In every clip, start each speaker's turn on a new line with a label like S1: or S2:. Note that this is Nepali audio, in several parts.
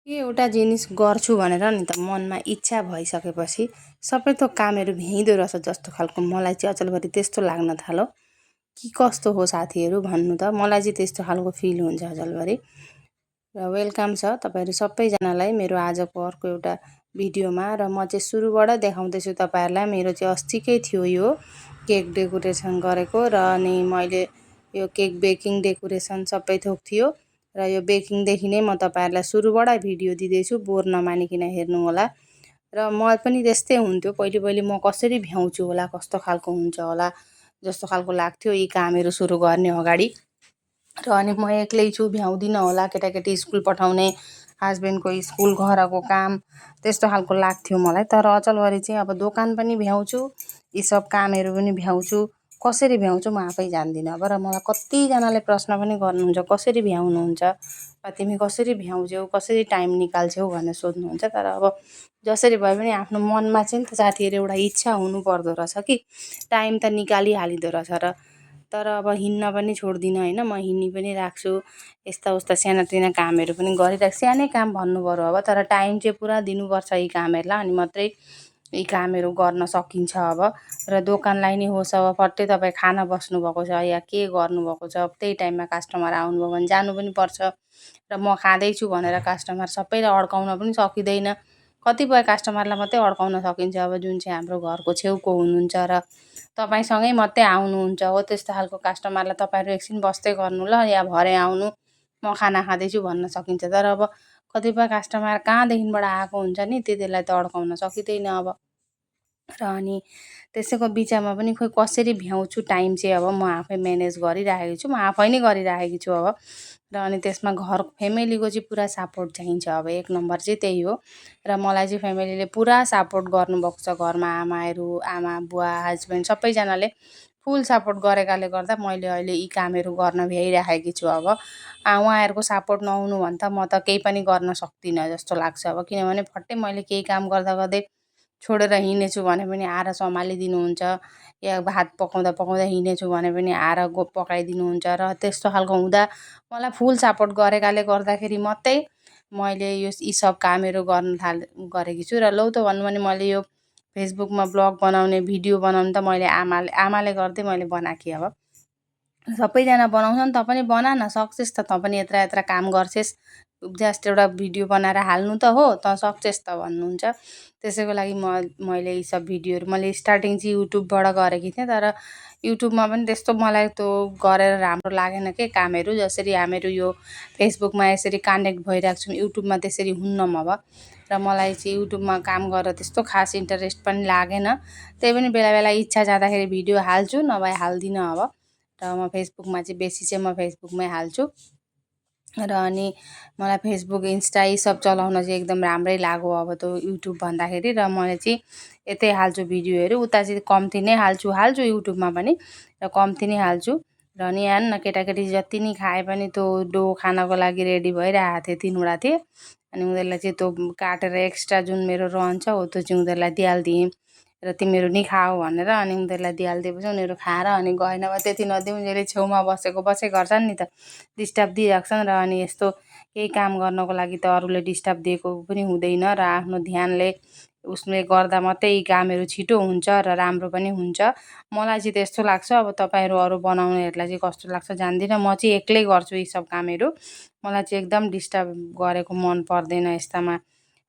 S1: के एउटा जिनिस गर्छु भनेर नि त मनमा इच्छा भइसकेपछि सबै थोक कामहरू भ्याइँदो रहेछ जस्तो खालको मलाई चाहिँ अचेलभरि त्यस्तो लाग्न थाल्यो। कि कस्तो हो साथीहरू भन्नु त, मलाई चाहिँ त्यस्तो खालको फिल हुन्छ अचेलभरि। र वेलकम छ तपाईँहरू सबैजनालाई मेरो आजको अर्को एउटा भिडियोमा। र म चाहिँ सुरुबाट देखाउँदैछु तपाईँहरूलाई। मेरो चाहिँ अस्तिकै थियो यो केक डेकोरेसन गरेको, र अनि मैले यो केक बेकिङ डेकोरेसन सबै थोक थियो। र यो बेकिङदेखि नै म तपाईँहरूलाई सुरुबाट भिडियो दिँदैछु, बोर नमानिकन हेर्नु होला। र म पनि त्यस्तै हुन्थ्यो पहिले पहिले, म कसरी भ्याउँछु होला, कस्तो खालको हुन्छ होला जस्तो खालको लाग्थ्यो यी कामहरू सुरु गर्ने अगाडि। र अनि म एक्लै छु, भ्याउँदिनँ होला, केटाकेटी स्कुल पठाउने, हस्बेन्डको स्कुल, घरको काम, त्यस्तो खालको लाग्थ्यो मलाई। तर अचेलभरि चाहिँ अब दोकान पनि भ्याउँछु, यी सब कामहरू पनि भ्याउँछु। कसरी भ्याउँछु म आफै जान्दिनँ अब। र मलाई कतिजनाले प्रश्न पनि गर्नुहुन्छ कसरी भ्याउनुहुन्छ, तिमी कसरी भ्याउँछौ, कसरी टाइम निकाल्छौ भनेर सोध्नुहुन्छ। तर अब जसरी भए पनि आफ्नो मनमा चाहिँ नि त साथीहरू एउटा इच्छा हुनुपर्दो रहेछ कि टाइम त निकालिहालिँदो रहेछ। र तर अब हिँड्न पनि छोड्दिनँ होइन, म हिँडी पनि राख्छु, यस्ता उस्ता सानातिना कामहरू पनि गरिराख्छु। सानै काम भन्नु पऱ्यो अब, तर टाइम चाहिँ पुरा दिनुपर्छ यी कामहरूलाई, अनि मात्रै यी कामहरू गर्न सकिन्छ अब। र दोकानलाई नि होस्, अब फट्टै तपाईँ खाना बस्नुभएको छ या के गर्नुभएको छ, त्यही टाइममा कस्टमर आउनुभयो भने जानु पनि पर्छ। र म खाँदैछु भनेर कस्टमर सबैलाई अड्काउन पनि सकिँदैन। कतिपय कस्टमरलाई मात्रै अड्काउन सकिन्छ, अब जुन चाहिँ हाम्रो घरको छेउको हुनुहुन्छ र तपाईँसँगै मात्रै आउनुहुन्छ हो, त्यस्तो खालको कस्टमरलाई तपाईँहरू एकछिन बस्दै गर्नु ल, या भरे आउनु, म खाना खाँदैछु भन्न सकिन्छ। तर अब कतिपय कस्टमर कहाँदेखिबाट आएको हुन्छ नि, त्यतिलाई त अड्काउन सकिँदैन अब। र अनि त्यसैको बिचमा पनि खोइ कसरी भ्याउँछु टाइम चाहिँ अब म आफै म्यानेज गरिराखेको छु, म आफै नै गरिराखेकी छु अब। र अनि त्यसमा घर फ्यामिलीको चाहिँ पुरा सपोर्ट चाहिन्छ अब, एक नम्बर चाहिँ त्यही हो। र मलाई चाहिँ फ्यामिलीले पुरा सपोर्ट गर्नुभएको छ, घरमा आमाहरू, आमा बुवा हस्बेन्ड सबैजनाले फुल सपोर्ट गरेकाले गर्दा मैले अहिले यी कामहरू गर्न भ्याइराखेकी छु अब। उहाँहरूको सपोर्ट नहुनु भने त म त केही पनि गर्न सक्दिनँ जस्तो लाग्छ अब। किनभने फट्टै मैले केही काम गर्दा गर्दै छोडेर हिँडेछु भने पनि आएर सम्हालिदिनुहुन्छ, या भात पकाउँदा पकाउँदा हिँडेछु भने पनि आएर पकाइदिनुहुन्छ। र त्यस्तो खालको हुँदा मलाई फुल सपोर्ट गरेकाले गर्दाखेरि मात्रै मैले यी सब कामहरू गरेकी छु। र लौ त भन्नु भने मैले यो फेसबुकमा ब्लग बनाउने, भिडियो बनाउनु त मैले आमाले गर्दै मैले बनाएँ अब। सबैजना बनाउँछन्, त पनि बना न, सक्छेस् त, त पनि यत्र यत्र काम गर्छेस्, जस्ट एउटा भिडियो बनाएर हाल्नु त हो, त सक्छेस् त भन्नुहुन्छ। त्यसैको लागि मैले यी सब भिडियोहरू मैले स्टार्टिङ चाहिँ युट्युबबाट गरेकी थिएँ। तर युट्युबमा पनि त्यस्तो मलाई त्यो गरेर राम्रो लागेन के कामहरू। जसरी हामीहरू यो फेसबुकमा यसरी कनेक्ट भइरहेको छौँ, युट्युबमा त्यसरी हुन्न अब। र मलाई चाहिँ युट्युबमा काम गरेर त्यस्तो खास इन्ट्रेस्ट पनि लागेन। त्यही पनि बेला बेला इच्छा जाँदाखेरि भिडियो हाल्छु, नभए हाल्दिनँ अब। र म फेसबुकमा चाहिँ बेसी चाहिँ म फेसबुकमै हाल्छु। र अनि मलाई फेसबुक, इन्स्टा यी सब चलाउन चाहिँ एकदम राम्रै लाग्यो अब त्यो युट्युब भन्दाखेरि। र मैले चाहिँ यतै हाल्छु भिडियोहरू, उता चाहिँ कम्ती नै हाल्छु युट्युबमा पनि, र कम्ती नै हाल्छु। र अनि हेर्नु न, केटाकेटी जति नै खाए पनि त्यो डो खानको लागि रेडी भइरहेको थिएँ, 3वटा थिएँ। अनि उनीहरूलाई चाहिँ त्यो काटेर एक्स्ट्रा जुन मेरो रहन्छ हो त्यो चाहिँ उनीहरूलाई दिइहाल्दिएँ, र तिमीहरू नि खाऊ भनेर। अनि उनीहरूलाई दिइहालिदिएपछि उनीहरू खाएर अनि गएन भए त्यति नदिउँ, उनीहरूले छेउमा बसे गर्छन् नि त, डिस्टर्ब दिइराख्छन्। र अनि यस्तो केही काम गर्नको लागि त अरूले डिस्टर्ब दिएको पनि हुँदैन, र आफ्नो ध्यानले उसले गर्दा मात्रै यी कामहरू छिटो हुन्छ र राम्रो पनि हुन्छ। मलाई चाहिँ त्यस्तो लाग्छ। अब तपाईँहरू अरू बनाउनेहरूलाई चाहिँ कस्तो लाग्छ जान्दिनँ, म चाहिँ एक्लै गर्छु यी सब कामहरू। मलाई चाहिँ एकदम डिस्टर्ब गरेको मन पर्दैन यस्तामा।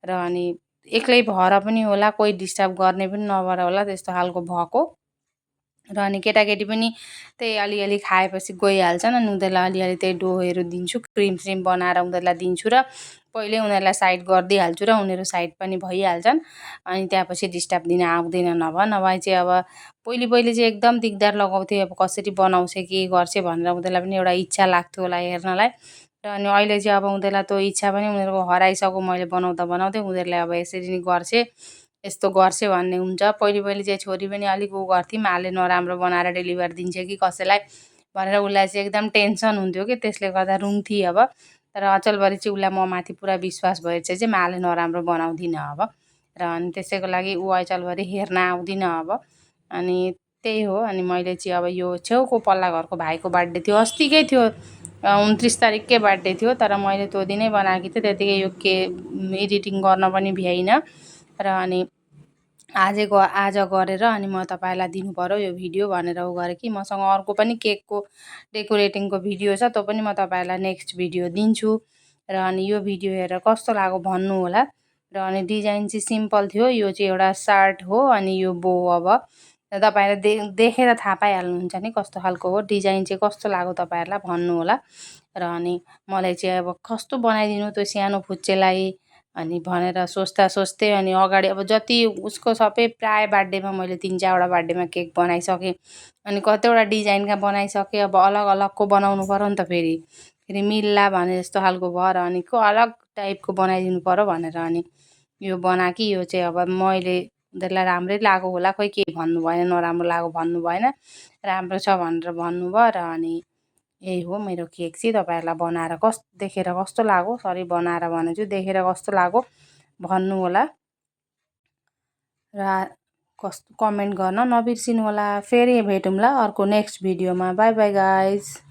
S1: र अनि एक्लै भएर पनि होला, कोही डिस्टर्ब गर्ने पनि नभएर होला, त्यस्तो खालको भएको। र अनि केटाकेटी पनि त्यही अलिअलि खाएपछि गइहाल्छन्। अनि उनीहरूलाई अलिअलि त्यही डोहरू दिन्छु, क्रिम स्रिम बनाएर उनीहरूलाई दिन्छु, र पहिल्यै उनीहरूलाई साइड गरिदिइहाल्छु, र उनीहरू साइड पनि भइहाल्छन्। अनि त्यहाँपछि डिस्टर्ब दिन आउँदैन। नभए चाहिँ अब पहिले चाहिँ एकदम दिगदार लगाउँथेँ, अब कसरी बनाउँछ के गर्छ भनेर उनीहरूलाई पनि एउटा इच्छा लाग्थ्यो होला हेर्नलाई। र अनि अहिले चाहिँ अब उनीहरूलाई त्यो इच्छा पनि उनीहरूको हराइसक्यो, मैले बनाउँदा बनाउँदै उनीहरूले अब यसरी नै गर्छ, यस्तो गर्छ भन्ने हुन्छ। पहिले चाहिँ छोरी पनि अलिक गर्थ्यौँ, माले नराम्रो बनाएर डेलिभर दिन्छ कि कसैलाई भनेर उसलाई चाहिँ एकदम टेन्सन हुन्थ्यो कि, त्यसले गर्दा रुन्थेँ अब। तर अचेलभरि चाहिँ उसलाई म माथि पुरा विश्वास भएपछि चाहिँ माले नराम्रो बनाउँदिनँ अब। र अनि त्यसैको लागि ऊ अचेलभरि हेर्न आउँदिनँ अब। अनि त्यही हो। अनि मैले चाहिँ अब यो छेउको पल्ला घरको भाइको बर्थडे थियो, अस्तिकै थियो, 29 तारिककै बर्थडे थियो, तर मैले त्यो दिनै बनाएको थिएँ। त्यतिकै यो एडिटिङ गर्न पनि भ्याइनँ र अनि आज गरेर अनि म तपाईँलाई दिनु पऱ्यो यो भिडियो भनेर उ गरेँ कि मसँग अर्को पनि केकको डेकोरेटिङको भिडियो छ, त्यो पनि म तपाईँलाई नेक्स्ट भिडियो दिन्छु। र अनि यो भिडियो हेरेर कस्तो लाग्यो भन्नु होला। र अनि डिजाइन चाहिँ सिम्पल थियो, यो चाहिँ एउटा सर्ट हो अनि यो बो अब तपाईँहरूले देखेर थाहा पाइहाल्नुहुन्छ नि कस्तो खालको हो। डिजाइन चाहिँ कस्तो लाग्यो तपाईँहरूलाई भन्नु होला। र अनि मलाई चाहिँ अब कस्तो बनाइदिनु त्यो सानो फुच्चेलाई अनि भनेर सोच्दा सोच्दै अनि अगाडि अब जति उसको सबै प्राय बर्थडेमा मैले 3-4वटा बर्थडेमा केक बनाइसकेँ। अनि कतिवटा डिजाइनका बनाइसकेँ, अब अलग अलगको बनाउनु पऱ्यो नि त फेरि मिल्ला भने जस्तो खालको भयो। र अनि अलग टाइपको बनाइदिनु पऱ्यो भनेर अनि यो बनाएँ। यो चाहिँ अब मैले उनीहरूलाई राम्रै लाग्यो होला, खोइ केही भन्नु भएन, नराम्रो लाग्यो भन्नु भएन, राम्रो छ भनेर भन्नुभयो। र अनि यही हो मेरो केक चाहिँ। तपाईँहरूलाई बनाएर देखेर कस्तो लाग्यो, सरी बनाएर भनेछु, देखेर कस्तो लाग्यो भन्नु होला र कमेन्ट गर्न नबिर्सिनु होला। फेरि भेटौँला अर्को नेक्स्ट भिडियोमा। By by guys.